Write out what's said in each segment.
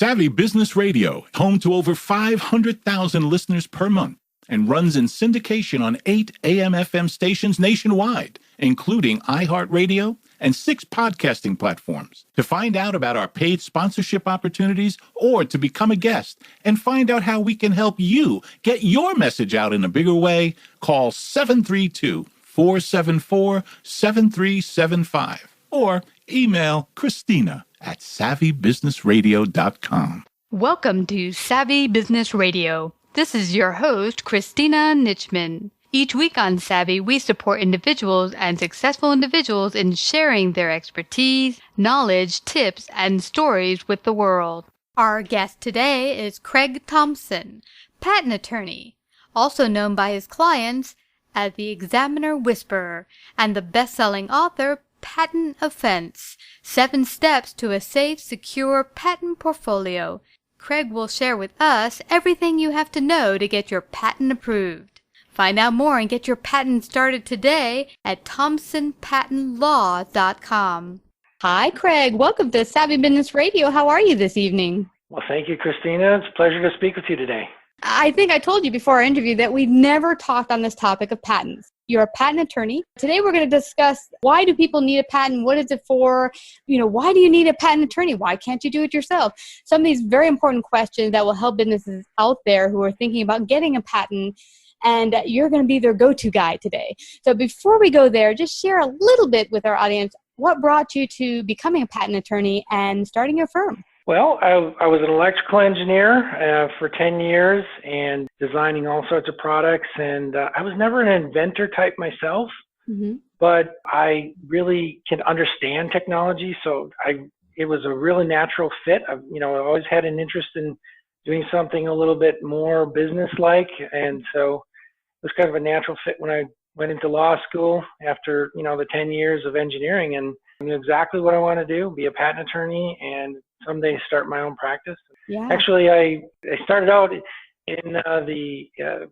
Savvy Business Radio, home to over 500,000 listeners per month, and runs in syndication on 8 AM/FM stations nationwide, including iHeartRadio and 6 podcasting platforms. To find out about our paid sponsorship opportunities or to become a guest and find out how we can help you get your message out in a bigger way, call 732-474-7375 or email Christina at savvybusinessradio.com. Welcome to Savvy Business Radio. This is your host, Christina Nichman. Each week on Savvy, we support individuals and successful individuals in sharing their expertise, knowledge, tips, and stories with the world. Our guest today is Craige Thompson, patent attorney, also known by his clients as the Examiner Whisperer and the best-selling author, Patent Offense: 7 Steps to a Safe, Secure Patent Portfolio. Craige will share with us everything you have to know to get your patent approved. Find out more and get your patent started today at thompsonpatentlaw.com. Hi, Craige. Welcome to Savvy Business Radio. How are you this evening? Well, thank you, Christina. It's a pleasure to speak with you today. I think I told you before our interview that we've never talked on this topic of patents. You're a patent attorney. Today we're going to discuss, why do people need a patent? What is it for? Why do you need a patent attorney? Why can't you do it yourself? Some of these very important questions that will help businesses out there who are thinking about getting a patent, and you're going to be their go-to guy today. So before we go there, just share a little bit with our audience what brought you to becoming a patent attorney and starting your firm. Well, I was an electrical engineer for 10 years and designing all sorts of products. And I was never an inventor type myself, but I really can understand technology. So it was a really natural fit. I always had an interest in doing something a little bit more business-like. And so it was kind of a natural fit when I went into law school after, the 10 years of engineering, and I knew exactly what I want to do, be a patent attorney, and someday start my own practice. Yeah. Actually, I started out in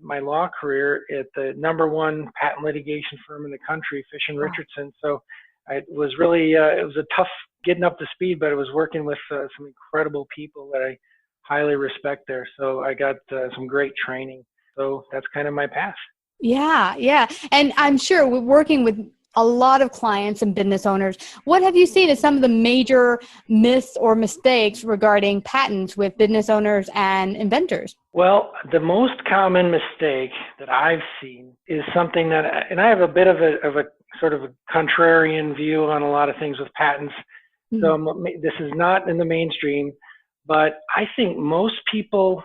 my law career at the #1 patent litigation firm in the country, Fish and Richardson. So it was really, it was a tough getting up to speed, but I was working with some incredible people that I highly respect there. So I got some great training. So that's kind of my path. Yeah. And I'm sure we're working with a lot of clients and business owners. What have you seen as some of the major myths or mistakes regarding patents with business owners and inventors? Well, the most common mistake that I've seen is something that, and I have a bit of a sort of a contrarian view on a lot of things with patents. So this is not in the mainstream, but I think most people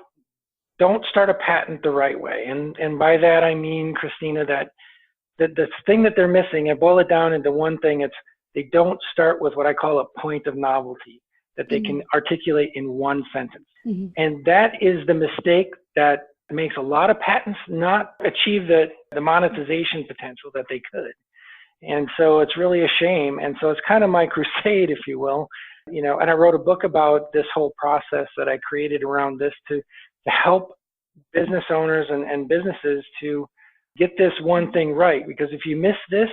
don't start a patent the right way. And by that, I mean, Christina, that the thing that they're missing, I boil it down into one thing, it's they don't start with what I call a point of novelty that they can articulate in one sentence. And that is the mistake that makes a lot of patents not achieve the monetization potential that they could. And so it's really a shame. And so it's kind of my crusade, if you will, and I wrote a book about this whole process that I created around this to help business owners and businesses to get this one thing right. Because if you miss this,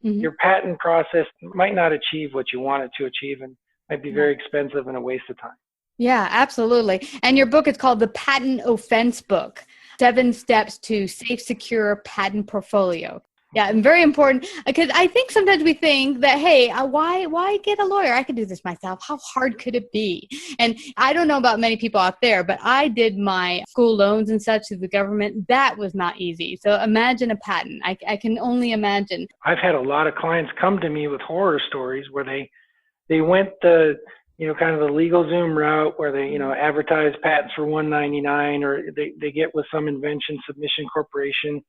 your patent process might not achieve what you want it to achieve and might be very expensive and a waste of time. Yeah, absolutely. And your book is called The Patent Offense Book, 7 Steps to Safe, Secure Patent Portfolio. Yeah, and very important, because I think sometimes we think that, hey, why get a lawyer? I could do this myself. How hard could it be? And I don't know about many people out there, but I did my school loans and such to the government. That was not easy. So imagine a patent. I can only imagine. I've had a lot of clients come to me with horror stories where they went the kind of the LegalZoom route where they advertise patents for $199, or they get with some invention submission corporation.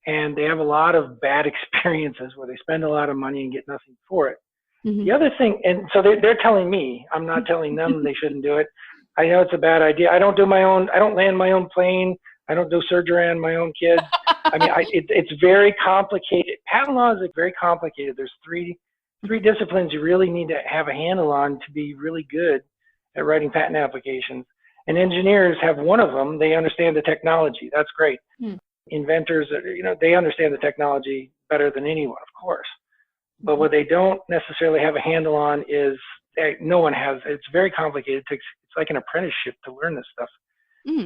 And they have a lot of bad experiences where they spend a lot of money and get nothing for it. The other thing, and so they're telling me, I'm not telling them they shouldn't do it. I know it's a bad idea. I don't land my own plane. I don't do surgery on my own kids. I mean, it's very complicated. Patent law is very complicated. There's three disciplines you really need to have a handle on to be really good at writing patent applications. And engineers have one of them. They understand the technology. That's great. Inventors, they understand the technology better than anyone, of course. But what they don't necessarily have a handle on is no one has. It's very complicated. It's like an apprenticeship to learn this stuff.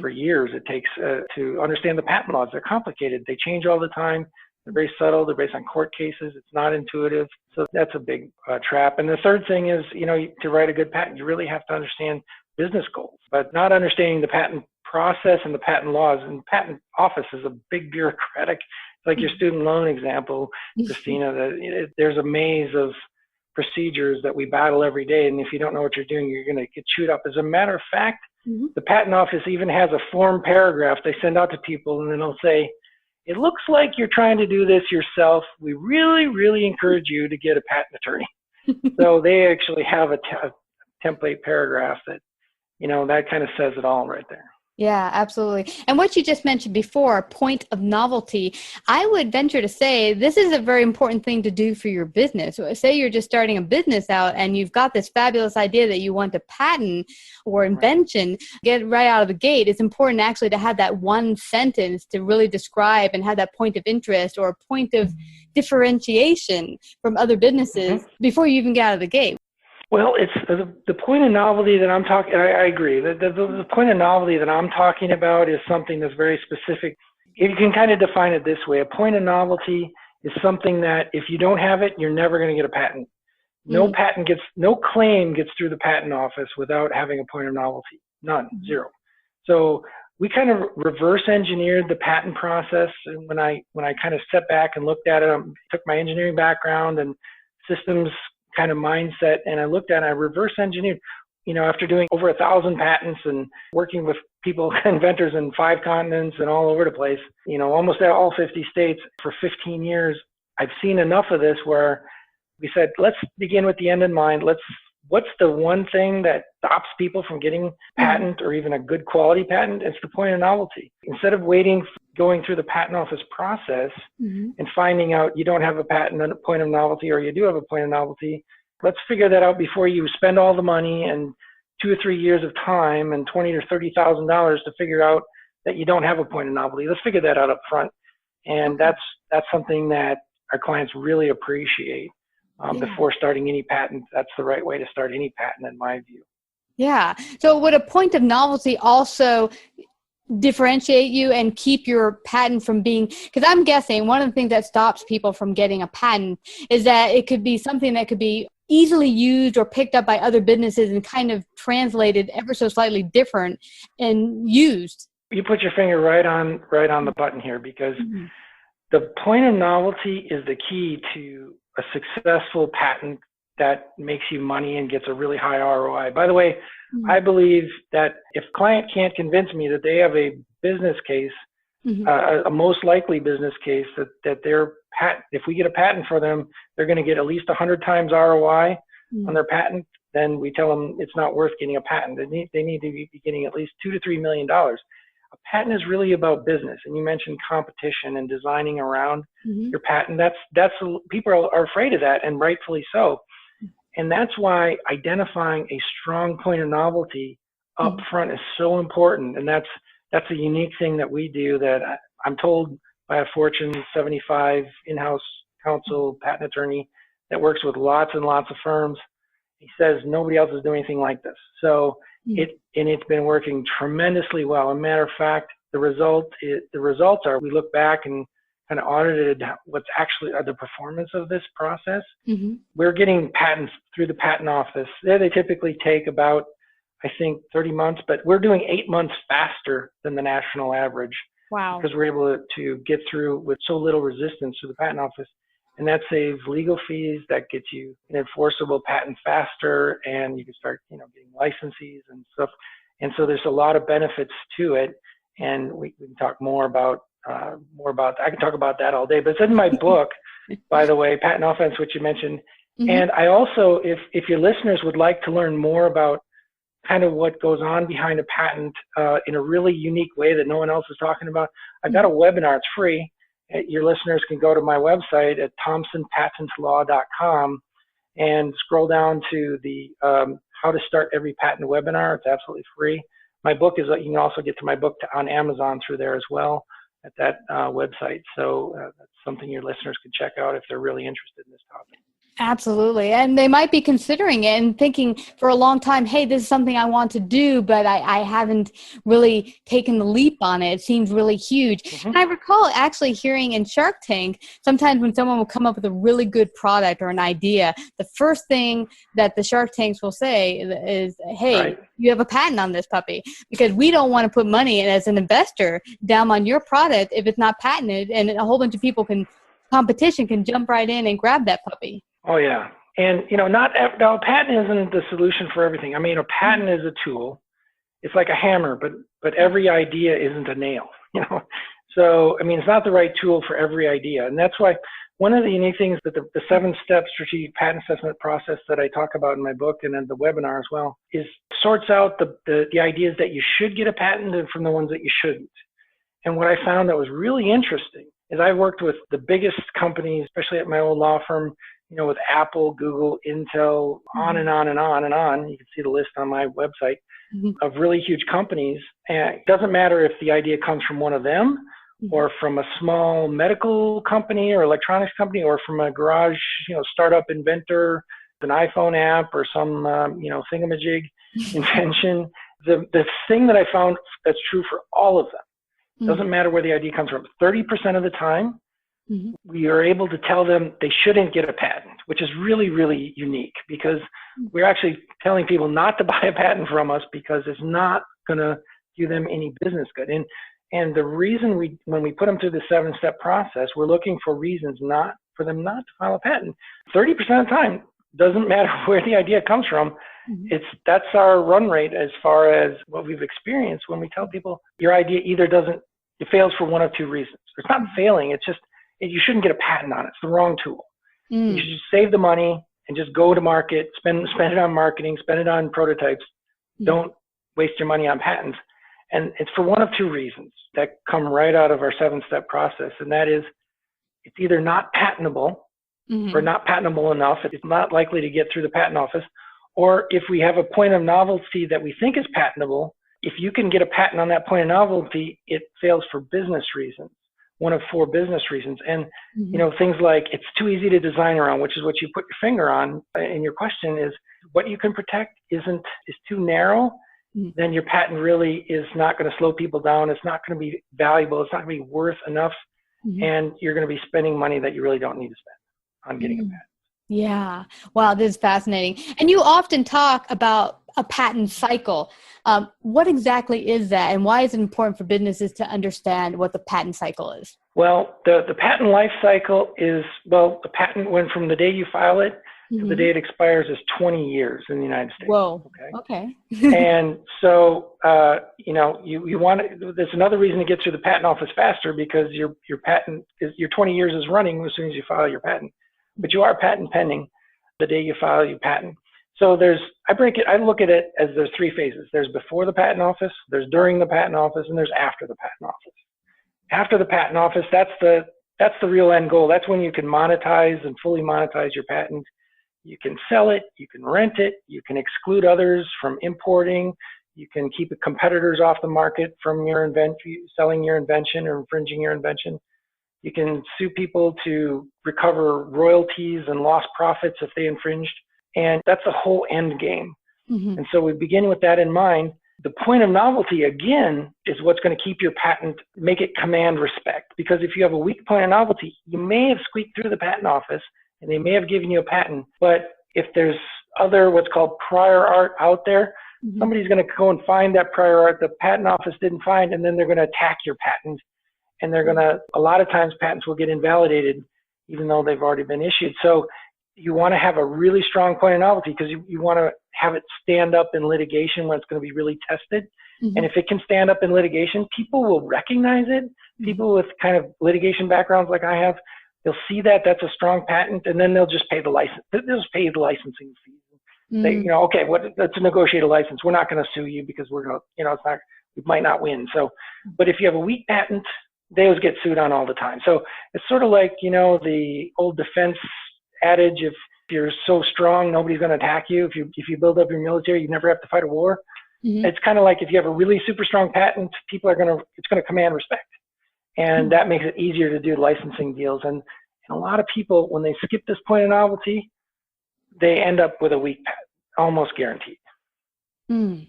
For years it takes to understand the patent laws. They're complicated. They change all the time. They're very subtle. They're based on court cases. It's not intuitive. So that's a big trap. And the third thing is, to write a good patent, you really have to understand business goals, but not understanding the patent process and the patent laws. And patent office is a big bureaucratic, it's like your student loan example, Christina, there's a maze of procedures that we battle every day. And if you don't know what you're doing, you're going to get chewed up. As a matter of fact, the patent office even has a form paragraph they send out to people, and then they'll say, it looks like you're trying to do this yourself. We really, really encourage you to get a patent attorney. So they actually have a template paragraph that, that kind of says it all right there. Yeah, absolutely. And what you just mentioned before, point of novelty, I would venture to say this is a very important thing to do for your business. Say you're just starting a business out and you've got this fabulous idea that you want to patent or invention, get right out of the gate. It's important actually to have that one sentence to really describe and have that point of interest or point of differentiation from other businesses before you even get out of the gate. Well, it's the point of novelty that I'm talking. I agree. The point of novelty that I'm talking about is something that's very specific. You can kind of define it this way: a point of novelty is something that if you don't have it, you're never going to get a patent. No claim gets through the patent office without having a point of novelty. None, zero. So we kind of reverse engineered the patent process. And when I kind of stepped back and looked at it, I took my engineering background and systems kind of mindset, and I looked at it, I reverse engineered, after doing over 1,000 patents and working with people, inventors in 5 continents and all over the place, almost all 50 states for 15 years, I've seen enough of this where we said, let's begin with the end in mind. What's the one thing that stops people from getting a patent or even a good quality patent? It's the point of novelty. Instead of going through the patent office process and finding out you don't have a patent and a point of novelty, or you do have a point of novelty, let's figure that out before you spend all the money and 2 or 3 years of time and $20,000 or $30,000 to figure out that you don't have a point of novelty. Let's figure that out up front. And that's something that our clients really appreciate. Before starting any patent, that's the right way to start any patent in my view. Yeah. So would a point of novelty also differentiate you and keep your patent from being, because I'm guessing one of the things that stops people from getting a patent is that it could be something that could be easily used or picked up by other businesses and kind of translated ever so slightly different and used. You put your finger right on the button here, because the point of novelty is the key to a successful patent that makes you money and gets a really high ROI. By the way, I believe that if a client can't convince me that they have a business case, a most likely business case, that their patent, if we get a patent for them, they're going to get at least 100 times ROI on their patent, then we tell them it's not worth getting a patent. They need to be getting at least $2 to $3 million. A patent is really about business, and you mentioned competition and designing around your patent. That's people are afraid of that, and rightfully so. And that's why identifying a strong point of novelty up front is so important. And that's a unique thing that we do, that I'm told by a Fortune 75 in-house counsel patent attorney that works with lots and lots of firms. He says nobody else is doing anything like this. So it's been working tremendously well. As a matter of fact, the results are, we look back and kind of audited what's actually the performance of this process. We're getting patents through the patent office. They typically take about, I think, 30 months, but we're doing 8 months faster than the national average. Wow. Because we're able to get through with so little resistance to the patent office. And that saves legal fees, that gets you an enforceable patent faster, and you can start, getting licenses and stuff. And so there's a lot of benefits to it. And we can talk more about I can talk about that all day, but it's in my book, by the way, Patent Offense, which you mentioned. And I also, if your listeners would like to learn more about kind of what goes on behind a patent in a really unique way that no one else is talking about, I've got a webinar. It's free. Your listeners can go to my website at thompsonpatentlaw.com and scroll down to the how to start every patent webinar. It's absolutely free. My book you can also get to my book on Amazon through there as well at that website. So that's something your listeners can check out if they're really interested in this topic. Absolutely. And they might be considering it and thinking for a long time, hey, this is something I want to do, but I haven't really taken the leap on it. It seems really huge. Mm-hmm. And I recall actually hearing in Shark Tank, sometimes when someone will come up with a really good product or an idea, the first thing that the Shark Tanks will say is, hey, Right. you have a patent on this puppy, because we don't want to put money as an investor down on your product if it's not patented, and a whole bunch of competition can jump right in and grab that puppy. Oh yeah, and now a patent isn't the solution for everything. I mean, a patent is a tool. It's like a hammer, but every idea isn't a nail. So I mean, it's not the right tool for every idea, and that's why one of the unique things that the 7-step strategic patent assessment process that I talk about in my book and in the webinar as well is sorts out the ideas that you should get a patent and from the ones that you shouldn't. And what I found that was really interesting is I worked with the biggest companies, especially at my old law firm. With Apple, Google, Intel, on and on and on and on. You can see the list on my website of really huge companies. And it doesn't matter if the idea comes from one of them or from a small medical company or electronics company or from a garage, startup inventor, an iPhone app or some, thingamajig invention. The thing that I found that's true for all of them, doesn't matter where the idea comes from, 30% of the time, we are able to tell them they shouldn't get a patent, which is really, really unique because we're actually telling people not to buy a patent from us because it's not going to do them any business good. And the reason when we put them through the 7-step process, we're looking for reasons for them not to file a patent. 30% of the time, doesn't matter where the idea comes from. That's our run rate as far as what we've experienced when we tell people your idea either it fails for one of two reasons. It's not failing, it's just you shouldn't get a patent on it. It's the wrong tool. You should just save the money and just go to market, spend it on marketing, spend it on prototypes. Don't waste your money on patents. And it's for one of two reasons that come right out of our 7-step process. And that is, it's either not patentable or not patentable enough. It's not likely to get through the patent office. Or if we have a point of novelty that we think is patentable, if you can get a patent on that point of novelty, it fails for business reasons. One of 4 business reasons. And, things like it's too easy to design around, which is what you put your finger on. And your question is, what you can protect is too narrow, then your patent really is not going to slow people down. It's not going to be valuable. It's not going to be worth enough. And you're going to be spending money that you really don't need to spend on getting a patent. Yeah. Wow, this is fascinating. And you often talk about a patent cycle. What exactly is that, and why is it important for businesses to understand what the patent cycle is? Well, the patent life cycle is, the patent went from the day you file it to the day it expires is 20 years in the United States. Whoa. Okay. And so, you want to, there's another reason to get through the patent office faster because your patent your 20 years is running as soon as you file your patent, but you are patent pending the day you file your patent. So I look at it as there's 3 phases. There's before the patent office, there's during the patent office, and there's after the patent office. After the patent office, that's the real end goal. That's when you can monetize and fully monetize your patent. You can sell it, you can rent it, you can exclude others from importing, you can keep competitors off the market from selling your invention or infringing your invention. You can sue people to recover royalties and lost profits if they infringed. And that's the whole end game. And so we begin with that in mind. The point of novelty, again, is what's going to keep your patent, make it command respect. Because if you have a weak point of novelty, you may have squeaked through the patent office and they may have given you a patent. But if there's other what's called prior art out there, somebody's going to go and find that prior art the patent office didn't find, and then they're going to attack your patent. And a lot of times patents will get invalidated even though they've already been issued. So you want to have a really strong point of novelty because you want to have it stand up in litigation when it's going to be really tested. And if it can stand up in litigation, people will recognize it. People with kind of litigation backgrounds like I have, they'll see that that's a strong patent, and then they'll just pay the license. They'll just pay the licensing fees. They, okay, let's negotiate a license. We're not going to sue you because we're going to, we might not win. So, but if you have a weak patent, they always get sued on all the time. So it's sort of like, the old defense adage, if you're so strong, nobody's going to attack you. If you build up your military, you never have to fight a war. It's kind of like if you have a really super strong patent, it's going to command respect. And that makes it easier to do licensing deals. And a lot of people, when they skip this point of novelty, they end up with a weak patent, almost guaranteed. Mm.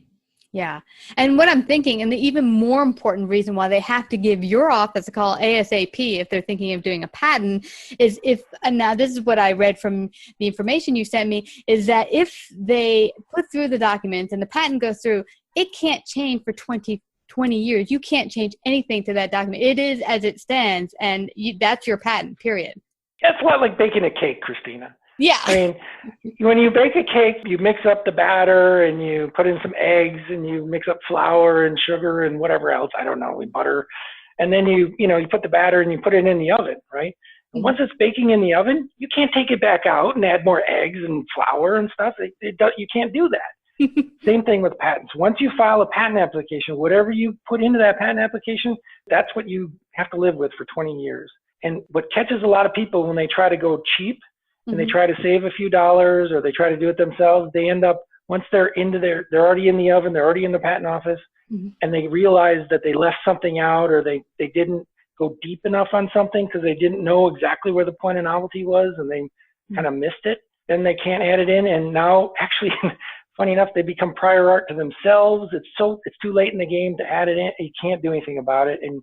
Yeah. And what I'm thinking, and the even more important reason why they have to give your office a call ASAP if they're thinking of doing a patent is and now this is what I read from the information you sent me, is that if they put through the documents and the patent goes through, it can't change for 20 years. You can't change anything to that document. It is as it stands, and that's your patent, period. It's a lot like baking a cake, Christina. Yeah. I mean, when you bake a cake, you mix up the batter and you put in some eggs and you mix up flour and sugar and whatever else, I don't know, butter. And then you put the batter and you put it in the oven, right? And once it's baking in the oven, you can't take it back out and add more eggs and flour and stuff. You can't do that. Same thing with patents. Once you file a patent application, whatever you put into that patent application, that's what you have to live with for 20 years. And what catches a lot of people when they try to go cheap, and they try to save a few dollars or they try to do it themselves, they end up, once they're they're already in the oven, they're already in the patent office, and they realize that they left something out or they didn't go deep enough on something because they didn't know exactly where the point of novelty was and they kind of missed it, then they can't add it in. And now actually, funny enough, they become prior art to themselves. It's too late in the game to add it in. You can't do anything about it, and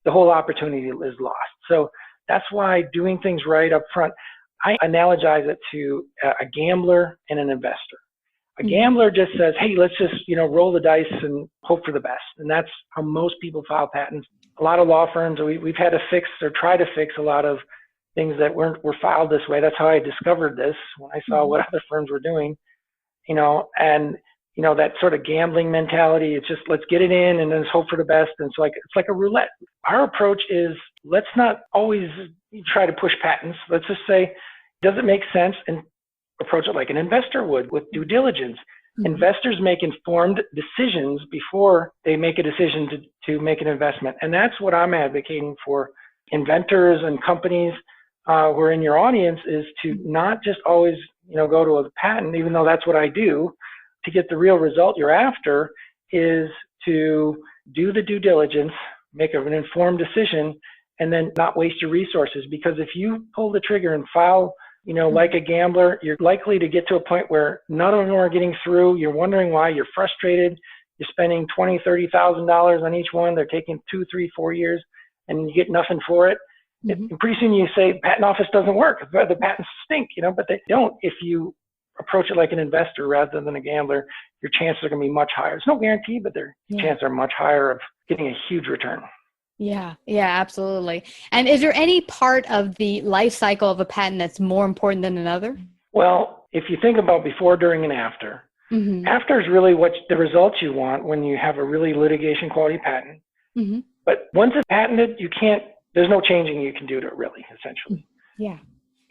the whole opportunity is lost. So that's why doing things right up front, I analogize it to a gambler and an investor. A gambler just says, hey, let's just, roll the dice and hope for the best. And that's how most people file patents. A lot of law firms, we've had to fix or try to fix a lot of things that were filed this way. That's how I discovered this when I saw what other firms were doing, and that sort of gambling mentality. It's just, let's get it in and then let's hope for the best. And it's like a roulette. Our approach is, let's not always try to push patents. Let's just say, does it make sense? And approach it like an investor would with due diligence. Investors make informed decisions before they make a decision to make an investment. And that's what I'm advocating for inventors and companies who are in your audience, is to not just always, go to a patent, even though that's what I do. To get the real result you're after is to do the due diligence, make an informed decision, and then not waste your resources. Because if you pull the trigger and file, like a gambler, you're likely to get to a point where none of them are getting through. You're wondering why. You're frustrated. You're spending $20,000, $30,000 on each one. They're taking 2, 3, 4 years, and you get nothing for it. And pretty soon you say, patent office doesn't work. The patents stink, but they don't. If you approach it like an investor rather than a gambler, your chances are going to be much higher. There's no guarantee, but their chances are much higher of getting a huge return. Yeah, absolutely. And is there any part of the life cycle of a patent that's more important than another? Well, if you think about before, during, and after, after is really what the results you want when you have a really litigation quality patent. But once it's patented, there's no changing you can do to it, really, essentially. Yeah.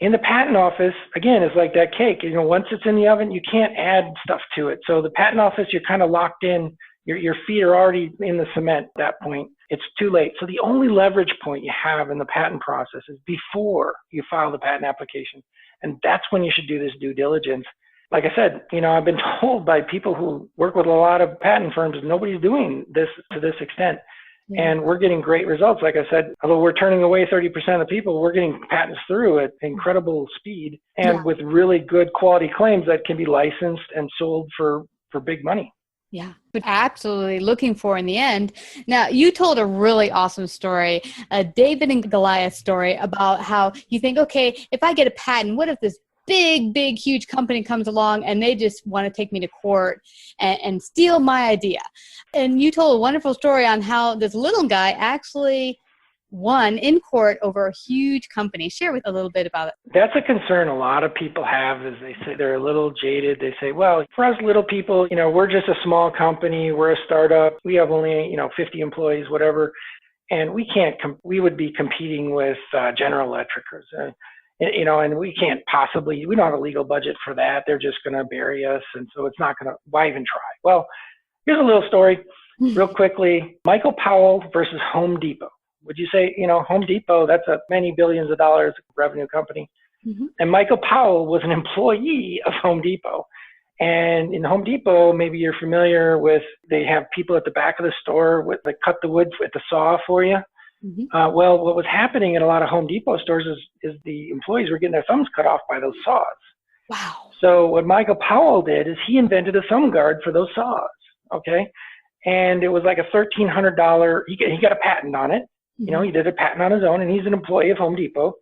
In the patent office, again, it's like that cake. Once it's in the oven, you can't add stuff to it. So the patent office, you're kind of locked in. Your feet are already in the cement at that point. It's too late. So the only leverage point you have in the patent process is before you file the patent application. And that's when you should do this due diligence. Like I said, I've been told by people who work with a lot of patent firms, nobody's doing this to this extent. And we're getting great results. Like I said, although we're turning away 30% of the people, we're getting patents through at incredible speed and with really good quality claims that can be licensed and sold for big money. Yeah, but absolutely looking for in the end. Now, you told a really awesome story, a David and Goliath story about how you think, okay, if I get a patent, what if this big, huge company comes along and they just want to take me to court and steal my idea? And you told a wonderful story on how this little guy actually won in court over a huge company. Share with a little bit about it. That's a concern a lot of people have, is they say they're a little jaded. They say, well, for us little people, we're just a small company. We're a startup. We have only, 50 employees, whatever. And we would be competing with General Electric and we can't possibly, we don't have a legal budget for that. They're just going to bury us. And so it's not going to, why even try? Well, here's a little story real quickly. Michael Powell versus Home Depot. Would you say, Home Depot, that's a many billions of dollars revenue company. And Michael Powell was an employee of Home Depot. And in Home Depot, maybe you're familiar with, they have people at the back of the store that cut the wood with the saw for you. Well, what was happening at a lot of Home Depot stores is the employees were getting their thumbs cut off by those saws. Wow. So what Michael Powell did is he invented a thumb guard for those saws. Okay. And it was like a $1,300. He got a patent on it. You know, he did a patent on his own, and he's an employee of Home Depot.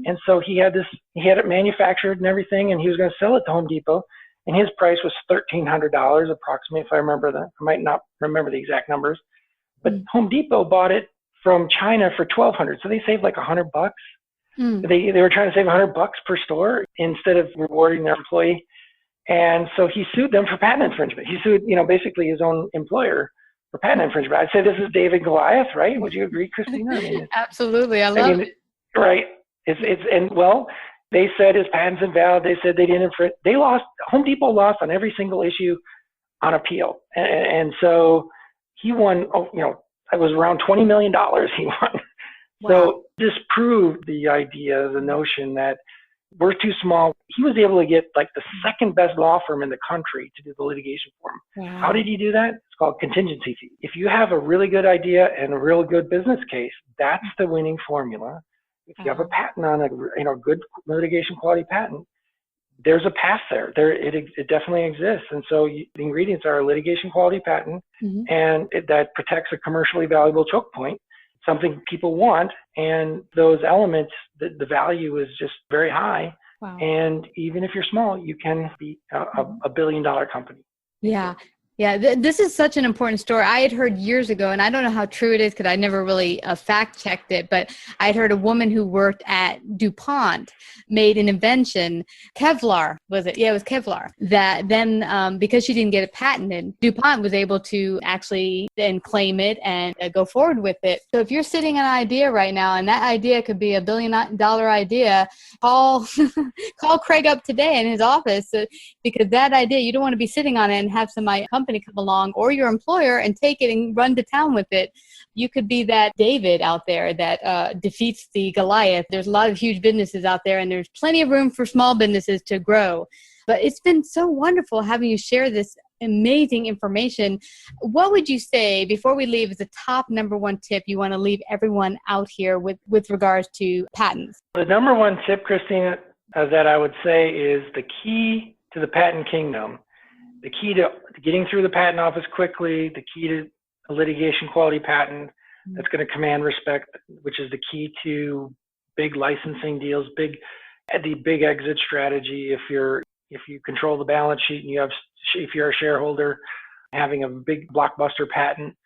And so he had it manufactured and everything, and he was going to sell it to Home Depot. And his price was $1,300 approximately, if I remember that. I might not remember the exact numbers, but Home Depot bought it from China for $1,200. So they saved like $100. They were trying to save $100 per store instead of rewarding their employee. And so he sued them for patent infringement. He sued, basically his own employer for patent infringement. I'd say this is David Goliath, right? Would you agree, Christina? I mean, absolutely. I love it. Right. They said his patent's invalid. They said they didn't infringe. They lost. Home Depot lost on every single issue on appeal. And so he won, it was around $20 million he won. Wow. So this proved the idea, the notion that we're too small. He was able to get like the second best law firm in the country to do the litigation for him. Wow. How did he do that? It's called contingency fee. If you have a really good idea and a real good business case, that's the winning formula. If you have a patent on a good litigation quality patent, there's a path there. It definitely exists. And so the ingredients are a litigation quality patent, and that protects a commercially valuable choke point, something people want. And those elements, the value is just very high. Wow. And even if you're small, you can be a billion-dollar company. Yeah. Yeah, this is such an important story. I had heard years ago, and I don't know how true it is because I never really fact-checked it, but I had heard a woman who worked at DuPont made an invention, Kevlar, was it? Yeah, it was Kevlar, that then because she didn't get it patented, DuPont was able to actually then claim it and go forward with it. So if you're sitting on an idea right now, and that idea could be $1 billion idea, call Craige up today in his office because that idea, you don't want to be sitting on it and have somebody company come along or your employer and take it and run to town with it. You could be that David out there that defeats the Goliath. There's a lot of huge businesses out there, and there's plenty of room for small businesses to grow. But it's been so wonderful having you share this amazing information. What would you say, before we leave, is the top number one tip you want to leave everyone out here with regards to patents? The number one tip, Christina, that I would say is the key to the patent kingdom. The key to getting through the patent office quickly, the key to a litigation quality patent that's going to command respect, which is the key to big licensing deals, the big exit strategy. If you control the balance sheet and if you're a shareholder, having a big blockbuster patent,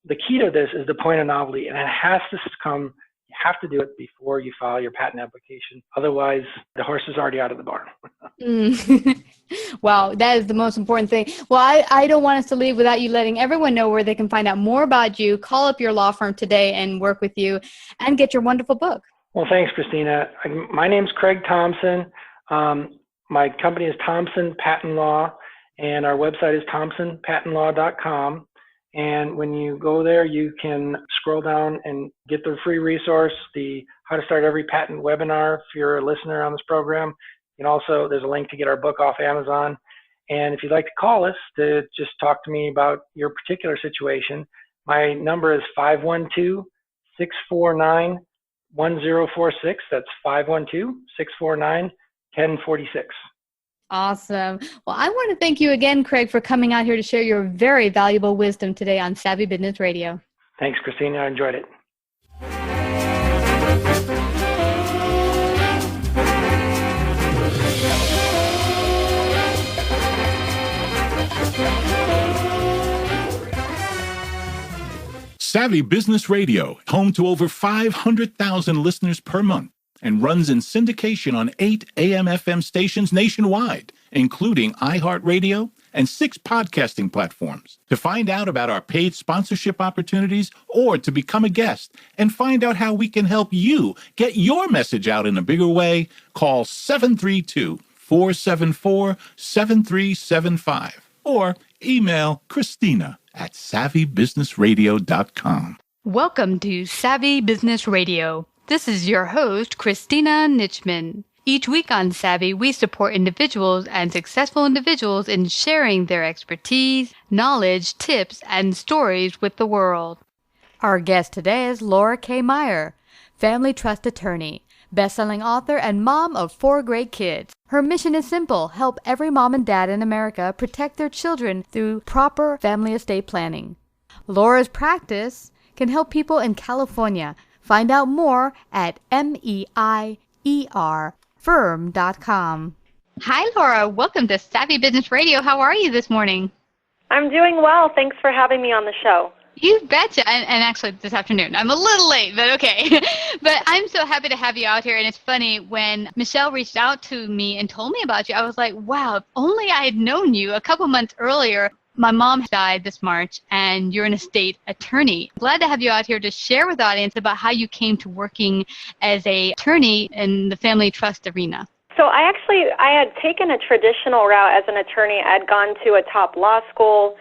the key to this is the point of novelty, and it has to come. You have to do it before you file your patent application. Otherwise, the horse is already out of the barn. Wow, that is the most important thing. Well, I don't want us to leave without you letting everyone know where they can find out more about you, call up your law firm today and work with you, and get your wonderful book. Well, thanks, Christina. My name's Craige Thompson. My company is Thompson Patent Law, and our website is thompsonpatentlaw.com. And when you go there, you can scroll down and get the free resource, the How to Start Every Patent webinar if you're a listener on this program. And also, there's a link to get our book off Amazon. And if you'd like to call us to just talk to me about your particular situation, my number is 512-649-1046. That's 512-649-1046. Awesome. Well, I want to thank you again, Craige, for coming out here to share your very valuable wisdom today on Savvy Business Radio. Thanks, Christina. I enjoyed it. Savvy Business Radio, home to over 500,000 listeners per month, and runs in syndication on 8 AM/FM stations nationwide, including iHeartRadio and 6 podcasting platforms. To find out about our paid sponsorship opportunities or to become a guest and find out how we can help you get your message out in a bigger way, call 732-474-7375 or email Christina@savvybusinessradio.com. Welcome to Savvy Business Radio. This is your host, Christina Nichman. Each week on Savvy, we support individuals and successful individuals in sharing their expertise, knowledge, tips, and stories with the world. Our guest today is Laura K. Meyer, family trust attorney, best-selling author and mom of 4 great kids. Her mission is simple: help every mom and dad in America protect their children through proper family estate planning. Laura's practice can help people in California. Find out more at meierfirm.com. Hi, Laura. Welcome to Savvy Business Radio. How are you this morning? I'm doing well. Thanks for having me on the show. You betcha. And actually, this afternoon. I'm a little late, but okay. But I'm so happy to have you out here. And it's funny, when Michelle reached out to me and told me about you, I was like, wow, if only I had known you a couple months earlier. My mom died this March, and you're an estate attorney. Glad to have you out here to share with the audience about how you came to working as an attorney in the family trust arena. So I had taken a traditional route as an attorney. I had gone to a top law school,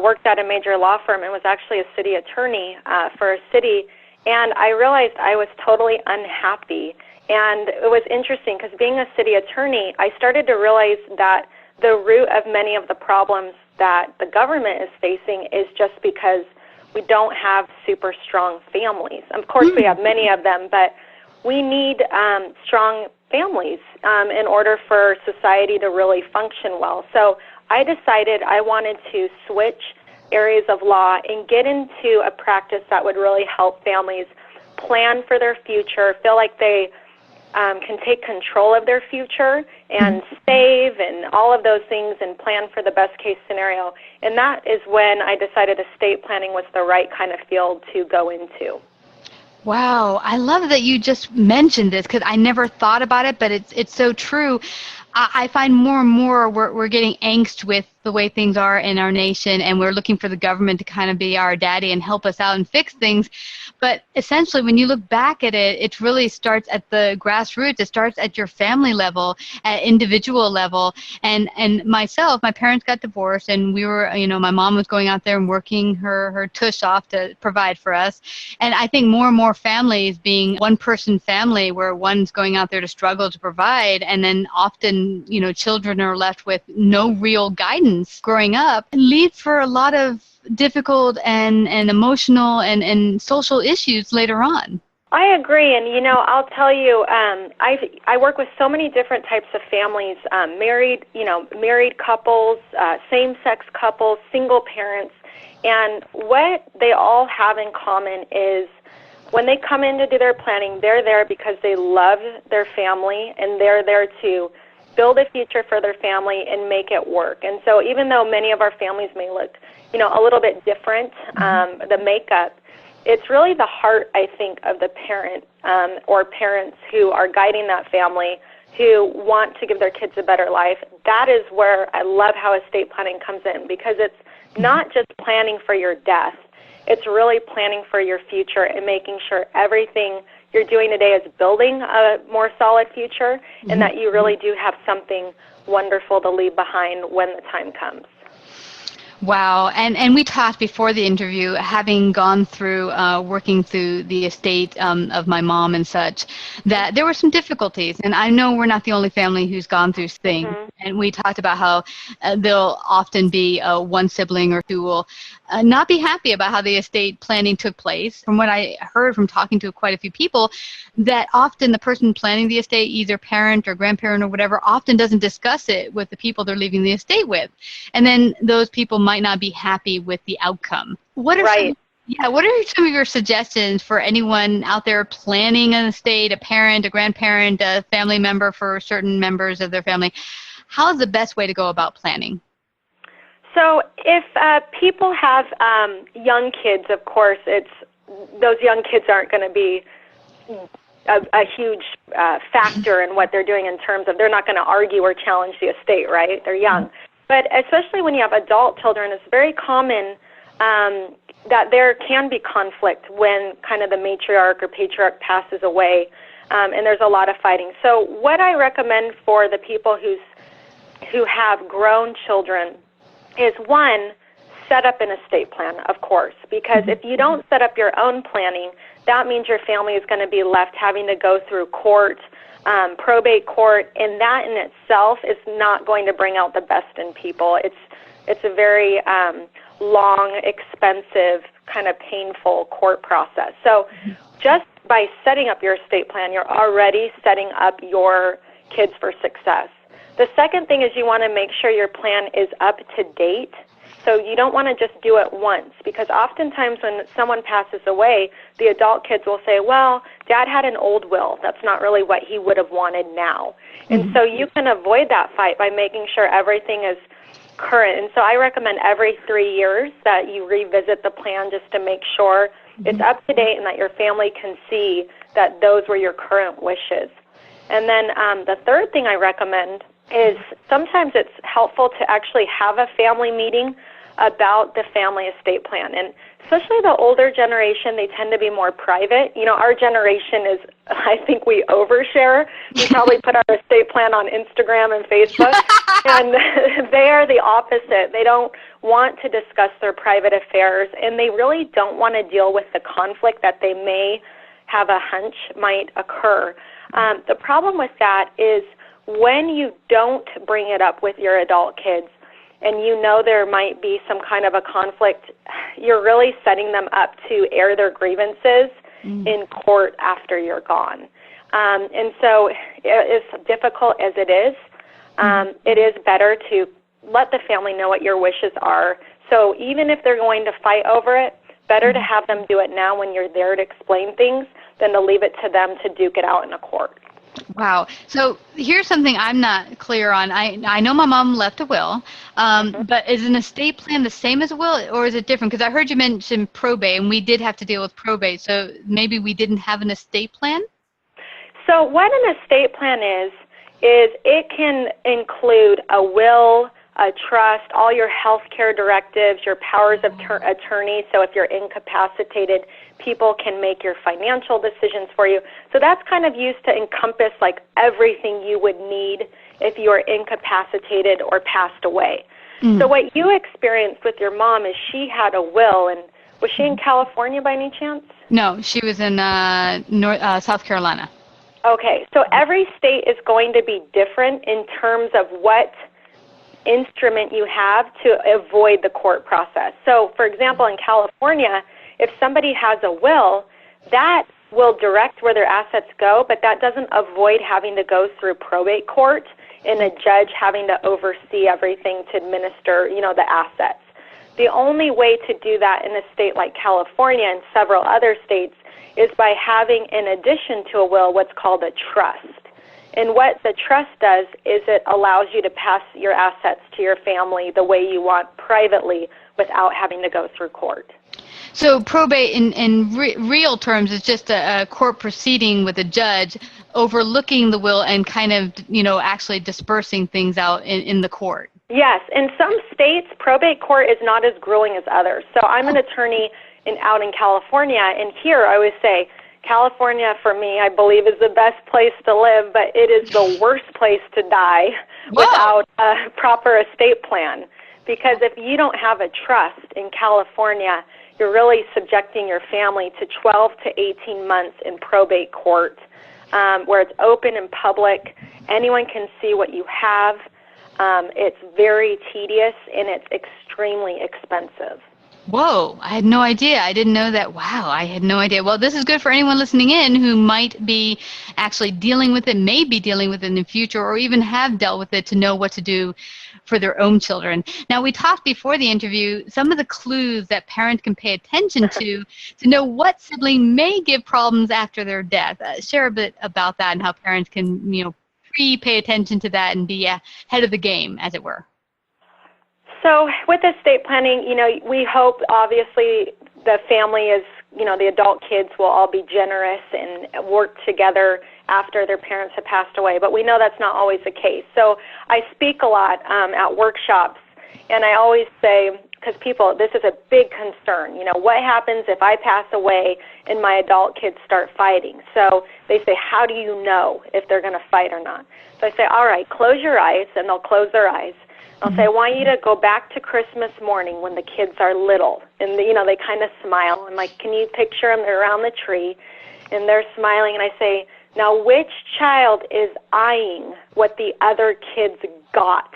worked at a major law firm, and was actually a city attorney for a city. And I realized I was totally unhappy. And it was interesting because being a city attorney, I started to realize that the root of many of the problems that the government is facing is just because we don't have super strong families. Of course, we have many of them, but we need strong families in order for society to really function well. So I decided I wanted to switch areas of law and get into a practice that would really help families plan for their future, feel like they can take control of their future and save and all of those things and plan for the best case scenario. And that is when I decided estate planning was the right kind of field to go into. Wow, I love that you just mentioned this, because I never thought about it, but it's so true. I find more and more we're getting angst with the way things are in our nation, and we're looking for the government to kind of be our daddy and help us out and fix things. But essentially, when you look back at it, it really starts at the grassroots. It starts at your family level, at individual level. And myself, my parents got divorced, and we were, my mom was going out there and working her tush off to provide for us. And I think more and more families being one-person family, where one's going out there to struggle to provide, and then often, children are left with no real guidance growing up, leads for a lot of difficult and emotional and social issues later on. I agree, and I'll tell you, I work with so many different types of families, married couples, same-sex couples, single parents, and what they all have in common is when they come in to do their planning, they're there because they love their family, and they're there to build a future for their family and make it work. And so even though many of our families may look, a little bit different, the makeup, it's really the heart, I think, of the parent or parents who are guiding that family, who want to give their kids a better life. That is where I love how estate planning comes in, because it's not just planning for your death. It's really planning for your future and making sure everything you're doing today is building a more solid future, and that you really do have something wonderful to leave behind when the time comes. Wow. And we talked before the interview, having gone through, working through the estate of my mom and such, that there were some difficulties. And I know we're not the only family who's gone through things. And we talked about how there'll often be one sibling or two will not be happy about how the estate planning took place. From what I heard from talking to quite a few people, that often the person planning the estate, either parent or grandparent or whatever, often doesn't discuss it with the people they're leaving the estate with. And then those people might not be happy with the outcome. What are some of your suggestions for anyone out there planning an estate, a parent, a grandparent, a family member for certain members of their family? How's the best way to go about planning? So if people have young kids, of course, those young kids aren't going to be a huge factor in what they're doing in terms of, they're not going to argue or challenge the estate, right? They're young. But especially when you have adult children, it's very common that there can be conflict when kind of the matriarch or patriarch passes away, and there's a lot of fighting. So what I recommend for the people who have grown children is, one, set up an estate plan, of course, because if you don't set up your own planning, that means your family is going to be left having to go through court, probate court, and that in itself is not going to bring out the best in people. It's a very long, expensive kind of painful court process. So just by setting up your estate plan, you're already setting up your kids for success. The second thing is you want to make sure your plan is up to date. So you don't want to just do it once, because oftentimes when someone passes away, the adult kids will say, well, Dad had an old will. That's not really what he would have wanted now. And so you can avoid that fight by making sure everything is current. And so I recommend every 3 years that you revisit the plan just to make sure it's up to date and that your family can see that those were your current wishes. And then the third thing I recommend is sometimes it's helpful to actually have a family meeting about the family estate plan. And especially the older generation, they tend to be more private. You know, our generation is, I think we overshare. We probably put our estate plan on Instagram and Facebook. And they are the opposite. They don't want to discuss their private affairs, and they really don't want to deal with the conflict that they may have a hunch might occur. The problem with that is when you don't bring it up with your adult kids, and you know there might be some kind of a conflict, you're really setting them up to air their grievances in court after you're gone. And so as difficult as it is better to let the family know what your wishes are. So even if they're going to fight over it, better to have them do it now when you're there to explain things than to leave it to them to duke it out in a court. Wow. So here's something I'm not clear on. I know my mom left a will, but is an estate plan the same as a will, or is it different? Because I heard you mention probate, and we did have to deal with probate, so maybe we didn't have an estate plan? So what an estate plan is it can include a will, a trust, all your health care directives, your powers of attorney. So if you're incapacitated, people can make your financial decisions for you. So that's kind of used to encompass like everything you would need if you are incapacitated or passed away. So what you experienced with your mom is she had a will, and was she in California by any chance? No, she was in South Carolina. Okay, so every state is going to be different in terms of what instrument you have to avoid the court process. So, for example, in California, if somebody has a will, that will direct where their assets go, but that doesn't avoid having to go through probate court and a judge having to oversee everything to administer, the assets. The only way to do that in a state like California and several other states is by having, in addition to a will, what's called a trust. And what the trust does is it allows you to pass your assets to your family the way you want privately without having to go through court. So probate in real terms is just a court proceeding with a judge overlooking the will and kind of, actually dispersing things out in the court. Yes. In some states, probate court is not as grueling as others. So I'm an attorney out in California, and here I always say, California, for me, I believe, is the best place to live, but it is the worst place to die without a proper estate plan. Because if you don't have a trust in California, you're really subjecting your family to 12 to 18 months in probate court, where it's open and public. Anyone can see what you have. It's very tedious, and it's extremely expensive. Whoa, I had no idea. I didn't know that. Wow, I had no idea. Well, this is good for anyone listening in who might be actually dealing with it, may be dealing with it in the future, or even have dealt with it to know what to do for their own children. Now, we talked before the interview, some of the clues that parents can pay attention to know what sibling may give problems after their death. Share a bit about that and how parents can, pay attention to that and be ahead of the game, as it were. So with estate planning, we hope, obviously, the family is, the adult kids will all be generous and work together after their parents have passed away. But we know that's not always the case. So I speak a lot at workshops, and I always say, because this is a big concern, what happens if I pass away and my adult kids start fighting? So they say, how do you know if they're going to fight or not? So I say, all right, close your eyes, and they'll close their eyes. I'll say, I want you to go back to Christmas morning when the kids are little. And, they kind of smile. And, can you picture them? They're around the tree, and they're smiling. And I say, now which child is eyeing what the other kids got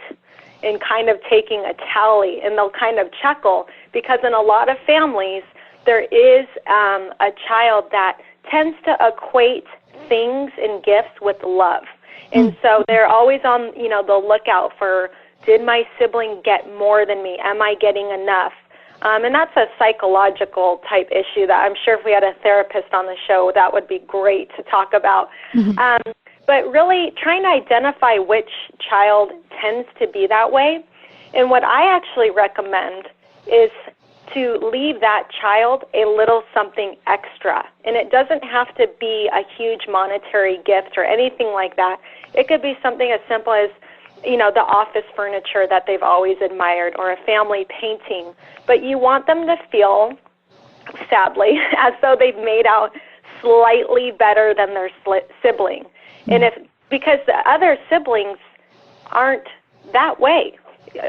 and kind of taking a tally? And they'll kind of chuckle because in a lot of families, there is a child that tends to equate things and gifts with love. And so they're always on, the lookout for, did my sibling get more than me? Am I getting enough? And that's a psychological type issue that I'm sure if we had a therapist on the show, that would be great to talk about. But really trying to identify which child tends to be that way. And what I actually recommend is to leave that child a little something extra. And it doesn't have to be a huge monetary gift or anything like that. It could be something as simple as, the office furniture that they've always admired, or a family painting. But you want them to feel, sadly, as though they've made out slightly better than their sibling. And because the other siblings aren't that way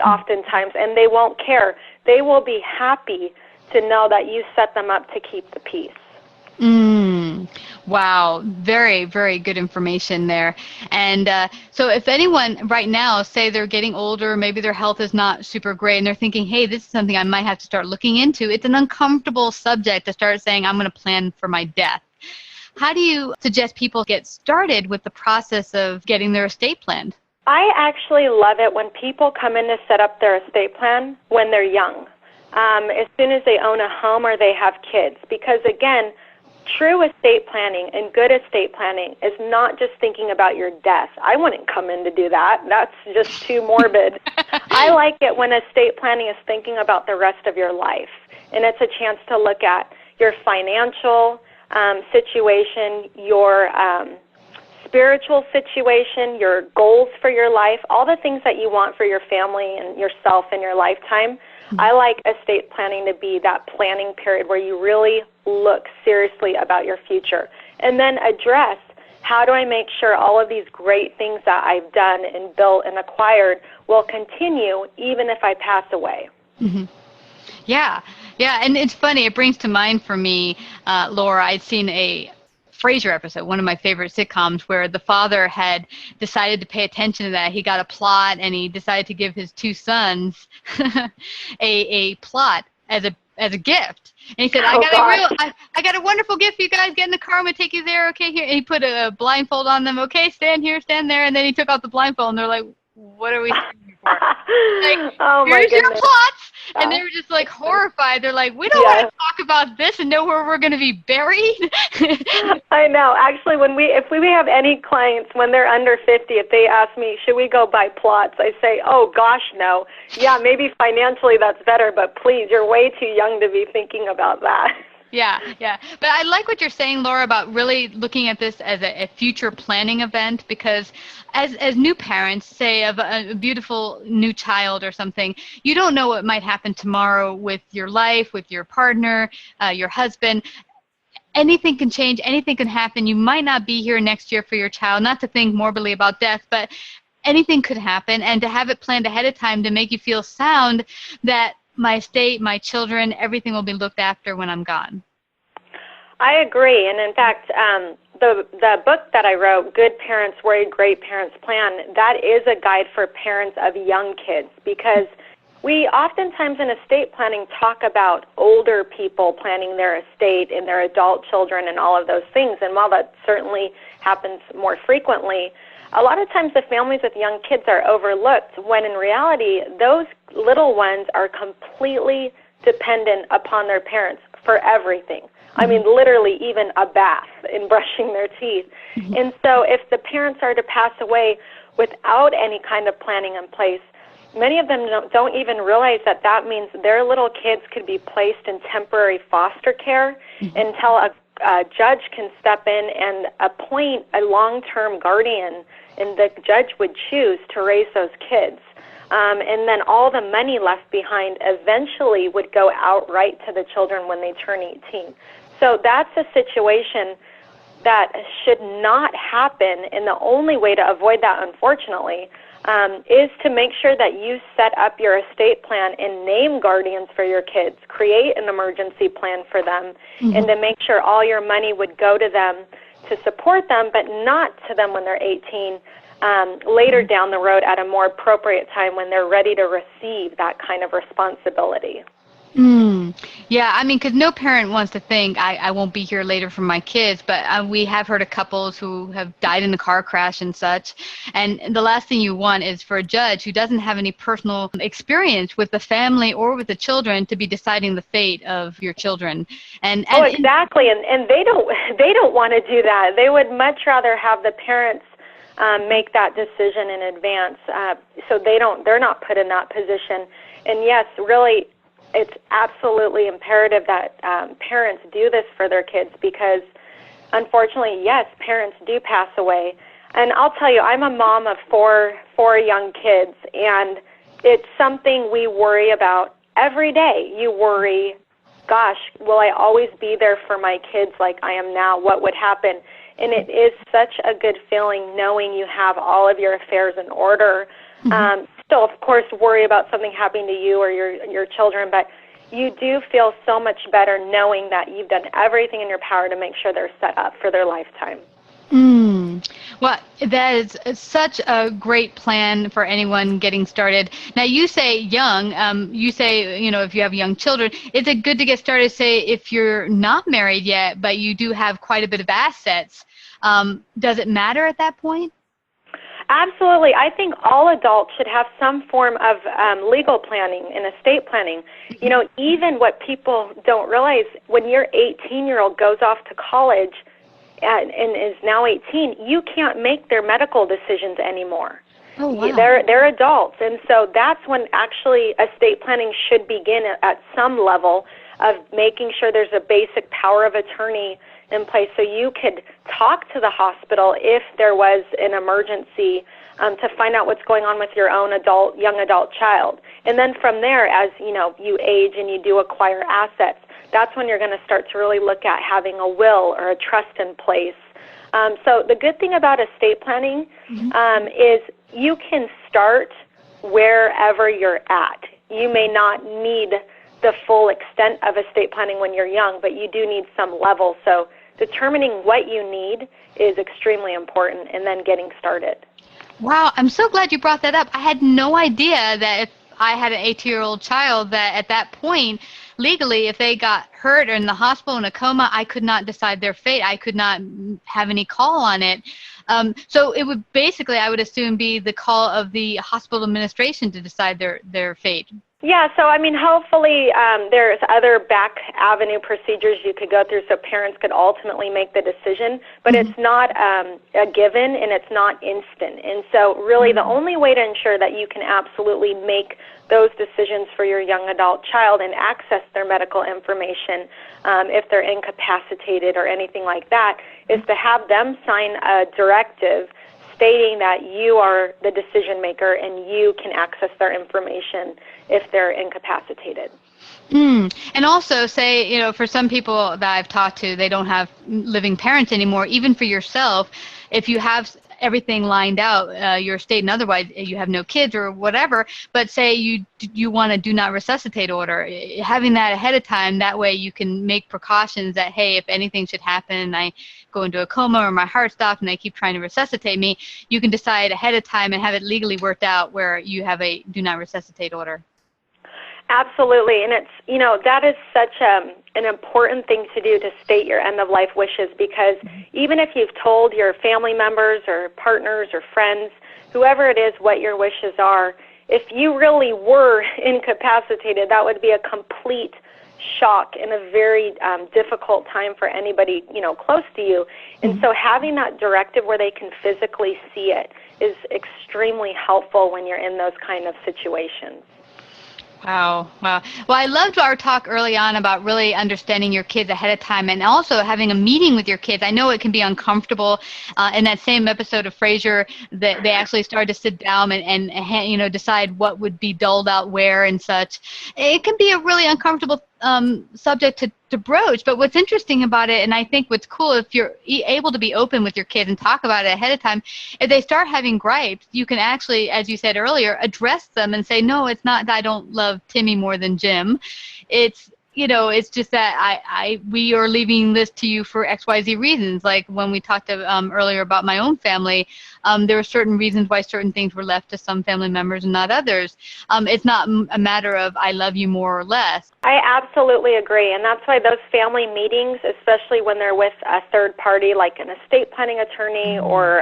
oftentimes, and they won't care. They will be happy to know that you set them up to keep the peace. Wow. Very, very good information there. And so if anyone right now, say they're getting older, maybe their health is not super great, and they're thinking, hey, this is something I might have to start looking into. It's an uncomfortable subject to start saying, I'm going to plan for my death. How do you suggest people get started with the process of getting their estate planned? I actually love it when people come in to set up their estate plan when they're young, as soon as they own a home or they have kids. Because, again, true estate planning and good estate planning is not just thinking about your death. I wouldn't come in to do that. That's just too morbid. I like it when estate planning is thinking about the rest of your life. And it's a chance to look at your financial situation, your spiritual situation, your goals for your life, all the things that you want for your family and yourself in your lifetime. I like estate planning to be that planning period where you really look seriously about your future, and then address, how do I make sure all of these great things that I've done and built and acquired will continue even if I pass away. Yeah, and it's funny. It brings to mind for me, Laura, I'd seen a Frasier episode, one of my favorite sitcoms, where the father had decided to pay attention to that. He got a plot, and he decided to give his two sons a plot as a gift. And he said, I got a wonderful gift for you guys. Get in the car. I'm going to take you there. Okay, here. And he put a blindfold on them. Okay, stand here, stand there. And then he took off the blindfold, and they're like, what are we doing for? Like, here's your plots. And they were just like horrified. They're like, we don't want to talk about this and know where we're going to be buried. I know. Actually, if we have any clients when they're under 50, if they ask me, should we go buy plots? I say, oh gosh, no. Yeah, maybe financially that's better, but please, you're way too young to be thinking about that. Yeah. But I like what you're saying, Laura, about really looking at this as a future planning event, because as new parents, say, of a beautiful new child or something, you don't know what might happen tomorrow with your life, with your partner, your husband. Anything can change. Anything can happen. You might not be here next year for your child, not to think morbidly about death, but anything could happen. And to have it planned ahead of time to make you feel sound that my estate, my children, everything will be looked after when I'm gone. I agree. And in fact, the book that I wrote, Good Parents Worried Great Parents Plan, that is a guide for parents of young kids, because we oftentimes in estate planning talk about older people planning their estate and their adult children and all of those things. And while that certainly happens more frequently, a lot of times the families with young kids are overlooked, when in reality those little ones are completely dependent upon their parents for everything. I mean, literally even a bath and brushing their teeth. And so if the parents are to pass away without any kind of planning in place, many of them don't even realize that that means their little kids could be placed in temporary foster care until a judge can step in and appoint a long-term guardian, and the judge would choose to raise those kids. And then all the money left behind eventually would go outright to the children when they turn 18. So that's a situation that should not happen, and the only way to avoid that, unfortunately, is to make sure that you set up your estate plan and name guardians for your kids, create an emergency plan for them, and to make sure all your money would go to them to support them, but not to them when they're 18, later down the road at a more appropriate time when they're ready to receive that kind of responsibility. Yeah, I mean, because no parent wants to think I won't be here later for my kids, but we have heard of couples who have died in a car crash and such. And the last thing you want is for a judge who doesn't have any personal experience with the family or with the children to be deciding the fate of your children. Oh, exactly, and they don't want to do that. They would much rather have the parents make that decision in advance, so they're not put in that position. And yes, really, it's absolutely imperative that parents do this for their kids because, unfortunately, yes, parents do pass away. And I'll tell you, I'm a mom of four young kids, and it's something we worry about every day. You worry, gosh, will I always be there for my kids like I am now? What would happen? And it is such a good feeling knowing you have all of your affairs in order. Still, of course, worry about something happening to you or your children, but you do feel so much better knowing that you've done everything in your power to make sure they're set up for their lifetime. Well, that is such a great plan for anyone getting started. Now, you say young. You say, if you have young children, is it good to get started, say, if you're not married yet, but you do have quite a bit of assets? Does it matter at that point? Absolutely. I think all adults should have some form of legal planning and estate planning. Even what people don't realize, when your 18-year-old goes off to college and is now 18, you can't make their medical decisions anymore. Oh, wow. They're adults, and so that's when actually estate planning should begin at some level of making sure there's a basic power of attorney in place so you could talk to the hospital if there was an emergency to find out what's going on with your own young adult child. And then from there, as you age and you do acquire assets, that's when you're going to start to really look at having a will or a trust in place. So the good thing about estate planning is you can start wherever you're at. You may not need the full extent of estate planning when you're young, but you do need some level. So determining what you need is extremely important, and then getting started. Wow, I'm so glad you brought that up. I had no idea that if I had an 18-year-old child, that at that point, legally, if they got hurt or in the hospital in a coma, I could not decide their fate. I could not have any call on it. So it would basically, I would assume, be the call of the hospital administration to decide their fate. Yeah, so hopefully there's other back avenue procedures you could go through so parents could ultimately make the decision, but it's not a given and it's not instant. And so really the only way to ensure that you can absolutely make those decisions for your young adult child and access their medical information if they're incapacitated or anything like that is to have them sign a directive stating that you are the decision maker and you can access their information if they're incapacitated. And also say, for some people that I've talked to, they don't have living parents anymore. Even for yourself, if you have everything lined out, your estate and otherwise, you have no kids or whatever, but say you want a do not resuscitate order, having that ahead of time, that way you can make precautions that, hey, if anything should happen and I go into a coma or my heart stops and they keep trying to resuscitate me, you can decide ahead of time and have it legally worked out where you have a do not resuscitate order. Absolutely, and it's, that is such an important thing to do, to state your end-of-life wishes, because even if you've told your family members or partners or friends, whoever it is, what your wishes are, if you really were incapacitated, that would be a complete shock and a very difficult time for anybody, close to you. And so having that directive where they can physically see it is extremely helpful when you're in those kind of situations. Wow. Well, I loved our talk early on about really understanding your kids ahead of time and also having a meeting with your kids. I know it can be uncomfortable. In that same episode of Frasier, that they actually started to sit down and decide what would be doled out where and such. It can be a really uncomfortable subject to broach, but what's interesting about it, and I think what's cool, if you're able to be open with your kids and talk about it ahead of time, if they start having gripes, you can actually, as you said earlier, address them and say, no, it's not that I don't love Timmy more than Jim. It's, it's just that we are leaving this to you for XYZ reasons. Like when we talked earlier about my own family, there were certain reasons why certain things were left to some family members and not others. It's not a matter of I love you more or less. I absolutely agree, and that's why those family meetings, especially when they're with a third party like an estate planning attorney or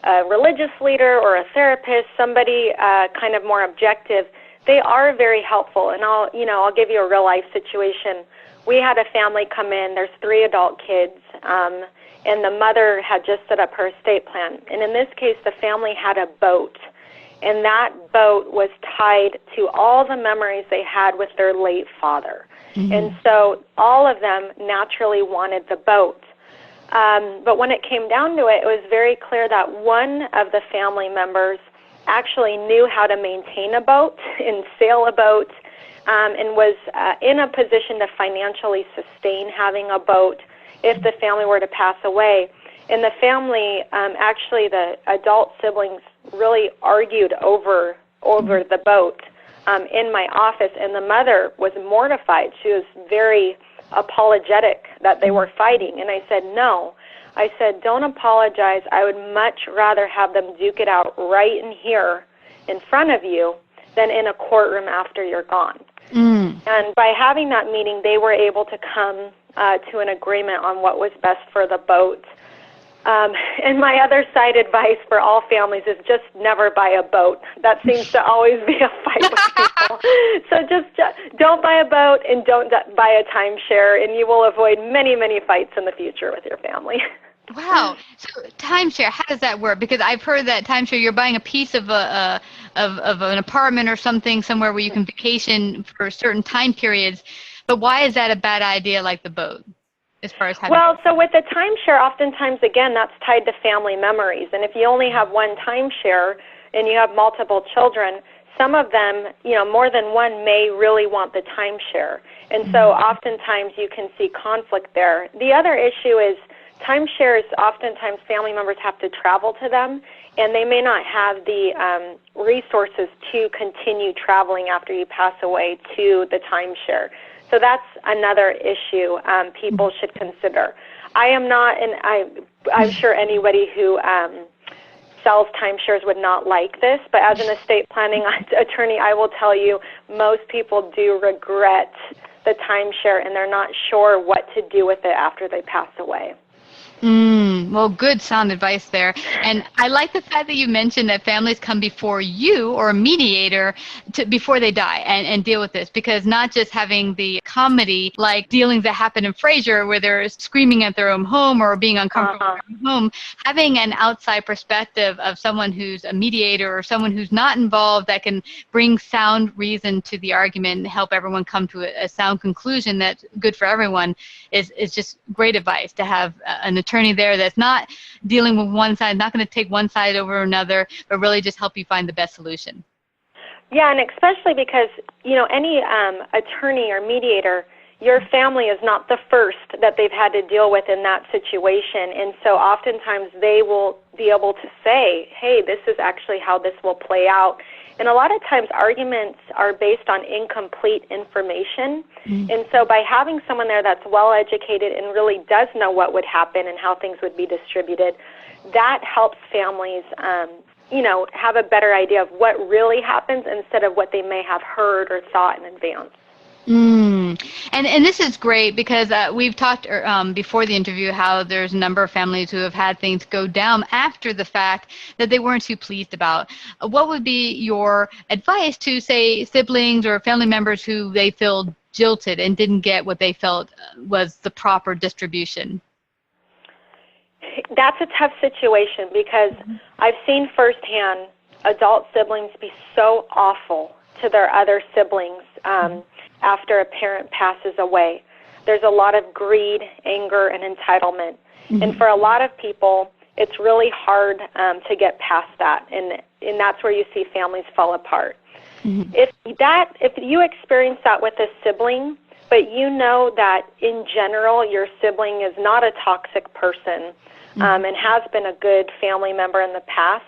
a religious leader or a therapist, somebody kind of more objective, they are very helpful. And I'll give you a real life situation. We had a family come in. There's 3 adult kids, and the mother had just set up her estate plan. And in this case, the family had a boat, and that boat was tied to all the memories they had with their late father. And so all of them naturally wanted the boat. But when it came down to it, it was very clear that one of the family members actually knew how to maintain a boat and sail a boat, and was in a position to financially sustain having a boat if the family were to pass away. And the family, actually the adult siblings really argued over the boat in my office, and the mother was mortified. She was very apologetic that they were fighting, and I said, no. I said, don't apologize. I would much rather have them duke it out right in here in front of you than in a courtroom after you're gone. And by having that meeting, they were able to come to an agreement on what was best for the boat. And my other side advice for all families is just never buy a boat. That seems to always be a fight with people. So just don't buy a boat and don't buy a timeshare, and you will avoid many, many fights in the future with your family. Wow. So timeshare, how does that work? Because I've heard that timeshare, you're buying a piece of of an apartment or something somewhere where you can vacation for certain time periods. But why is that a bad idea like the boat? As far as so with the timeshare, oftentimes, again, that's tied to family memories. And if you only have one timeshare and you have multiple children, some of them, more than one may really want the timeshare. And so oftentimes you can see conflict there. The other issue is timeshares, oftentimes family members have to travel to them, and they may not have the resources to continue traveling after you pass away to the timeshare. So that's another issue people should consider. I am not, and I'm sure anybody who sells timeshares would not like this, but as an estate planning attorney, I will tell you most people do regret the timeshare, and they're not sure what to do with it after they pass away. Well, good sound advice there. And I like the fact that you mentioned that families come before you or a mediator before they die and deal with this, because not just having the comedy like dealings that happen in Frasier where they're screaming at their own home or being uncomfortable in their own home, having an outside perspective of someone who's a mediator or someone who's not involved that can bring sound reason to the argument and help everyone come to a sound conclusion that's good for everyone is just great advice to have an attorney there that's not dealing with one side, not going to take one side over another, but really just help you find the best solution. Yeah, and especially because, any attorney or mediator, your family is not the first that they've had to deal with in that situation. And so oftentimes they will be able to say, hey, this is actually how this will play out. And a lot of times arguments are based on incomplete information. And so by having someone there that's well educated and really does know what would happen and how things would be distributed, that helps families, have a better idea of what really happens instead of what they may have heard or thought in advance. And this is great because we've talked before the interview how there's a number of families who have had things go down after the fact that they weren't too pleased about. What would be your advice to, say, siblings or family members who they feel jilted and didn't get what they felt was the proper distribution? That's a tough situation because I've seen firsthand adult siblings be so awful to their other siblings after a parent passes away. There's a lot of greed, anger, and entitlement. And for a lot of people, it's really hard to get past that, and that's where you see families fall apart. If you experience that with a sibling, but you know that in general your sibling is not a toxic person and has been a good family member in the past,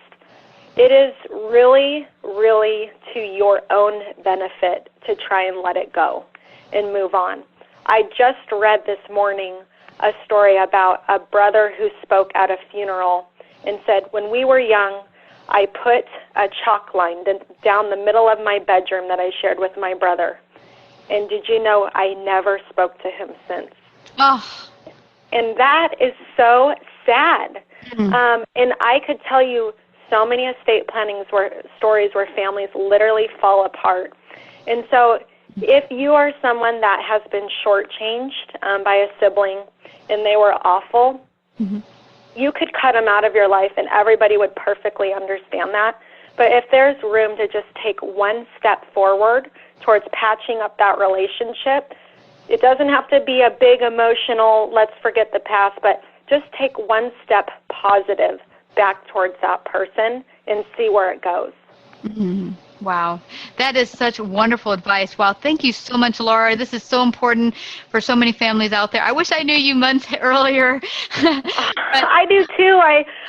it is really, really to your own benefit to try and let it go. and move on. I just read this morning a story about a brother who spoke at a funeral and said, when we were young, I put a chalk line down the middle of my bedroom that I shared with my brother. And did you know I never spoke to him since? Oh. And that is so sad. And I could tell you so many estate planning stories where families literally fall apart. And so if you are someone that has been shortchanged by a sibling and they were awful, you could cut them out of your life and everybody would perfectly understand that. But if there's room to just take one step forward towards patching up that relationship, it doesn't have to be a big emotional, let's forget the past, but just take one step positive back towards that person and see where it goes. Wow. That is such wonderful advice. Wow. Thank you so much, Laura. This is so important for so many families out there. I wish I knew you months earlier. I do too.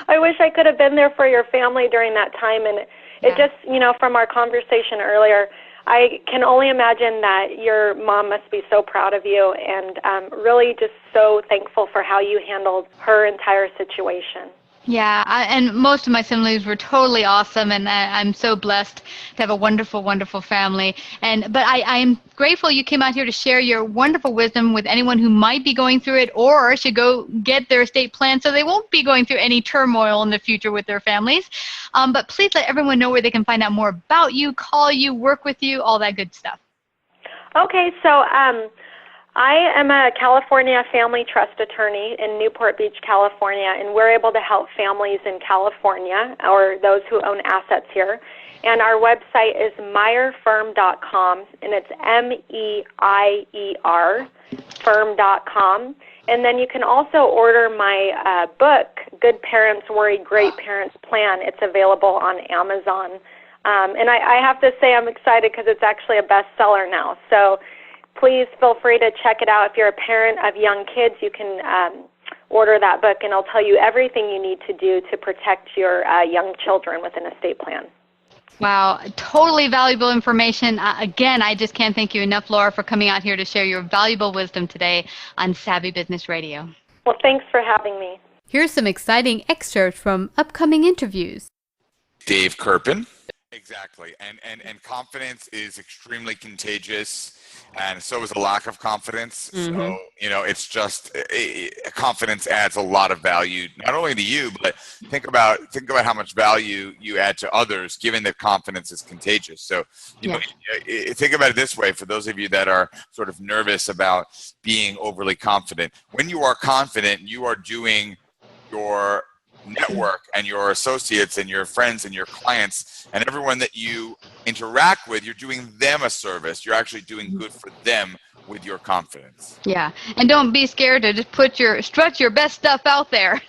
I wish I could have been there for your family during that time. And it just, from our conversation earlier, I can only imagine that your mom must be so proud of you and really just so thankful for how you handled her entire situation. Yeah, and most of my siblings were totally awesome, and I'm so blessed to have a wonderful, wonderful family. But I'm grateful you came out here to share your wonderful wisdom with anyone who might be going through it or should go get their estate plan so they won't be going through any turmoil in the future with their families. But please let everyone know where they can find out more about you, call you, work with you, all that good stuff. Okay, so I am a California family trust attorney in Newport Beach, California, and we're able to help families in California or those who own assets here. And our website is meierfirm.com, and it's MEIER firm.com. And then you can also order my book, Good Parents Worry, Great Parents Plan. It's available on Amazon. And I have to say I'm excited because it's actually a bestseller now. So please feel free to check it out. If you're a parent of young kids, you can order that book, and I'll tell you everything you need to do to protect your young children with an estate plan. Wow, totally valuable information. Again, I just can't thank you enough, Laura, for coming out here to share your valuable wisdom today on Savvy Business Radio. Well, thanks for having me. Here's some exciting excerpts from upcoming interviews. Dave Kirpin. Exactly. And confidence is extremely contagious, and so is a lack of confidence. So, it's just confidence adds a lot of value, not only to you, but think about how much value you add to others, given that confidence is contagious. So, think about it this way, for those of you that are sort of nervous about being overly confident. When you are confident, you are doing your network and your associates and your friends and your clients and everyone that you interact with, you're doing them a service. You're actually doing good for them with your confidence. Yeah, and don't be scared to just strut your best stuff out there.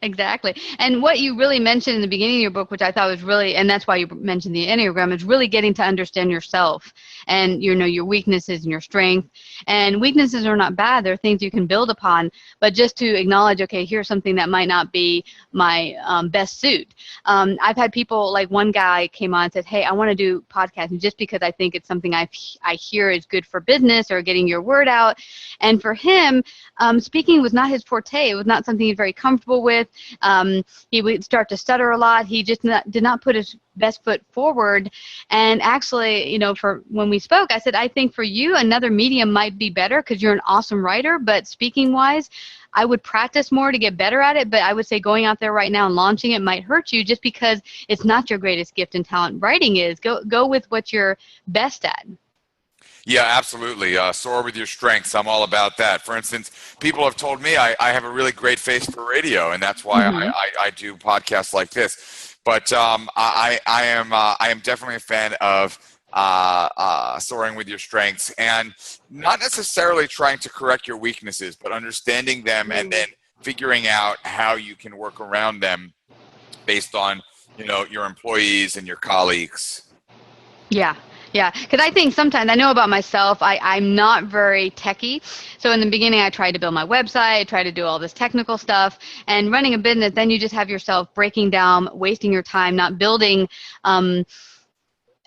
Exactly. And what you really mentioned in the beginning of your book, which I thought was really, and that's why you mentioned the Enneagram, is really getting to understand yourself and, your weaknesses and your strength. And weaknesses are not bad. They're things you can build upon, but just to acknowledge, okay, here's something that might not be my best suit. I've had people, like one guy came on and said, hey, I want to do podcasting just because I think it's something I hear is good for business or getting your word out. And for him, speaking was not his forte. It was not something he's very comfortable with. He would start to stutter a lot. He just did not put his best foot forward. And actually, for when we spoke, I said, I think for you, another medium might be better because you're an awesome writer. But speaking wise, I would practice more to get better at it. But I would say going out there right now and launching it might hurt you just because it's not your greatest gift and talent. Writing is. Go with what you're best at. Yeah, absolutely. Soar with your strengths. I'm all about that. For instance, people have told me I have a really great face for radio, and that's why I do podcasts like this. But I am definitely a fan of soaring with your strengths, and not necessarily trying to correct your weaknesses, but understanding them and then figuring out how you can work around them based on your employees and your colleagues. Yeah. Yeah, because I think sometimes, I know about myself, I'm not very techie. So in the beginning, I tried to build my website, tried to do all this technical stuff. And running a business, then you just have yourself breaking down, wasting your time, not building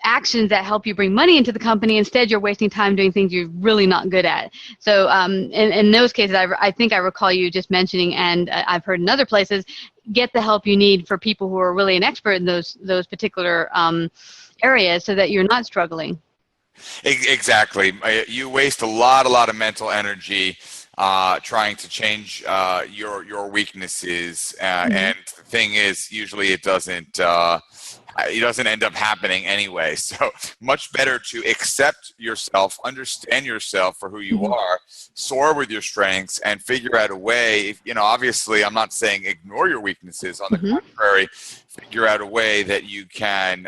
actions that help you bring money into the company. Instead, you're wasting time doing things you're really not good at. So in those cases, I think I recall you just mentioning, and I've heard in other places, get the help you need for people who are really an expert in those particular areas so that you're not struggling. Exactly. You waste a lot of mental energy trying to change your weaknesses, and the thing is, usually it doesn't end up happening anyway. So much better to accept yourself, understand yourself for who you are, soar with your strengths, and figure out a way. Obviously, I'm not saying ignore your weaknesses. On the contrary, figure out a way that you can,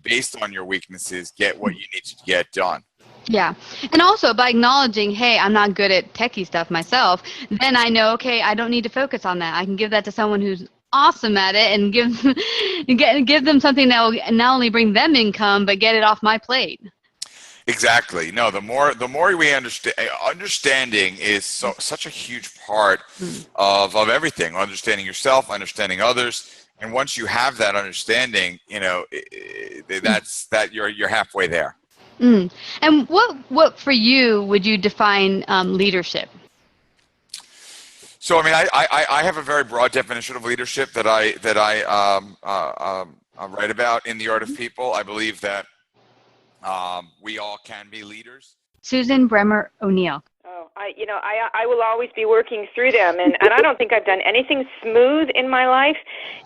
based on your weaknesses, get what you need to get done. Yeah. And also by acknowledging, hey, I'm not good at techie stuff myself, then I know, okay, I don't need to focus on that. I can give that to someone who's awesome at it and give them something that will not only bring them income, but get it off my plate. Exactly. No, the more we understanding is such a huge part of everything. Understanding yourself, understanding others, and once you have that understanding, that's you're halfway there. And what for you would you define leadership? So, I mean, I have a very broad definition of leadership that I write about in The Art of People. I believe that we all can be leaders. Susan Bremer O'Neill. Oh, I will always be working through them, and I don't think I've done anything smooth in my life.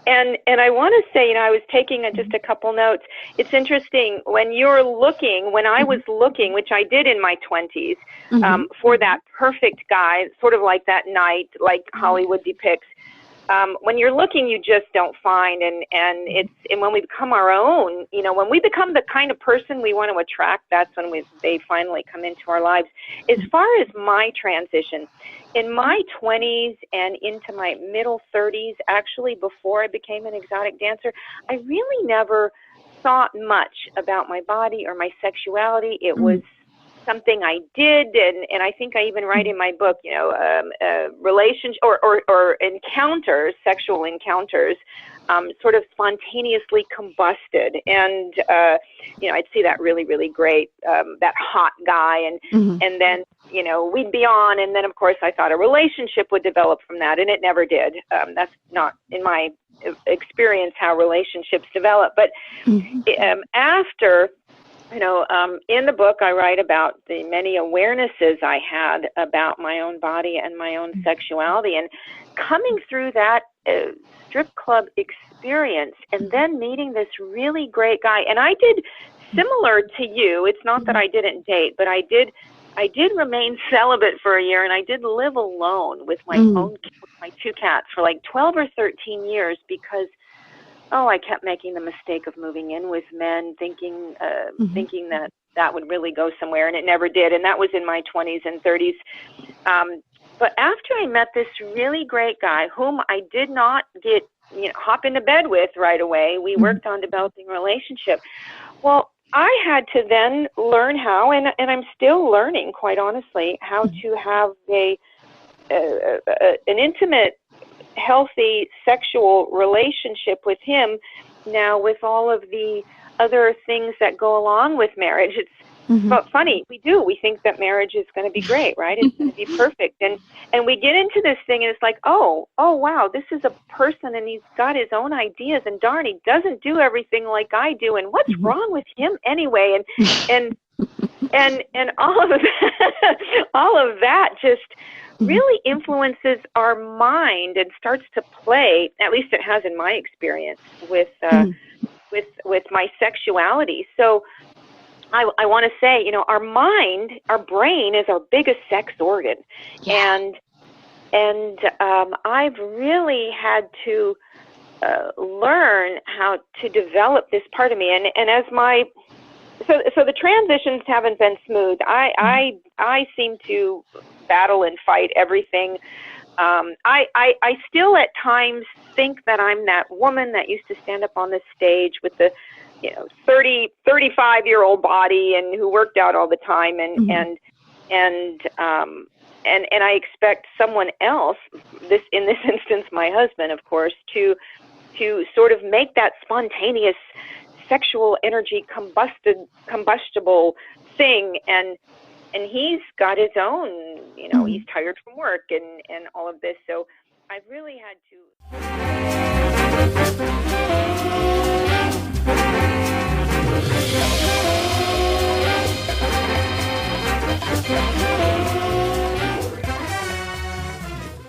And I want to say, I was taking just a couple notes. It's interesting when I was looking, which I did in my 20s, for that perfect guy, sort of like that knight, like Hollywood depicts. When you're looking, you just don't find, and when we become our own, when we become the kind of person we want to attract, that's when they finally come into our lives. As far as my transition, in my 20s and into my middle 30s, actually before I became an exotic dancer, I really never thought much about my body or my sexuality. It was something I did, and I think I even write in my book, relationship or encounters, sexual encounters, sort of spontaneously combusted, and I'd see that really, really great, that hot guy, and then we'd be on, and then of course I thought a relationship would develop from that, and it never did. That's not in my experience how relationships develop, but after. In the book, I write about the many awarenesses I had about my own body and my own sexuality, and coming through that strip club experience and then meeting this really great guy. And I did similar to you. It's not that I didn't date, but I did remain celibate for a year, and I did live alone with my my two cats for like 12 or 13 years because I kept making the mistake of moving in with men, thinking that would really go somewhere, and it never did. And that was in my 20s and 30s. But after I met this really great guy, whom I did not get, hop into bed with right away, we worked on developing a relationship. Well, I had to then learn how, and I'm still learning, quite honestly, how to have an intimate, healthy sexual relationship with him now, with all of the other things that go along with marriage. It's funny, we think that marriage is going to be great, right? It's going to be perfect, and we get into this thing, and it's like, oh wow, this is a person, and he's got his own ideas, and darn, he doesn't do everything like I do, and what's wrong with him anyway? And all of that just really influences our mind and starts to play, at least it has in my experience, with my sexuality. So I want to say, our mind, our brain is our biggest sex organ. Yeah. And I've really had to learn how to develop this part of me. And as so the transitions haven't been smooth. I seem to battle and fight everything. I still at times think that I'm that woman that used to stand up on the stage with the 35-year-old body and who worked out all the time, and I expect someone else, in this instance my husband, of course, to sort of make that spontaneous sexual energy combustible thing, and he's got his own, you know, he's tired from work and all of this. So I've really had to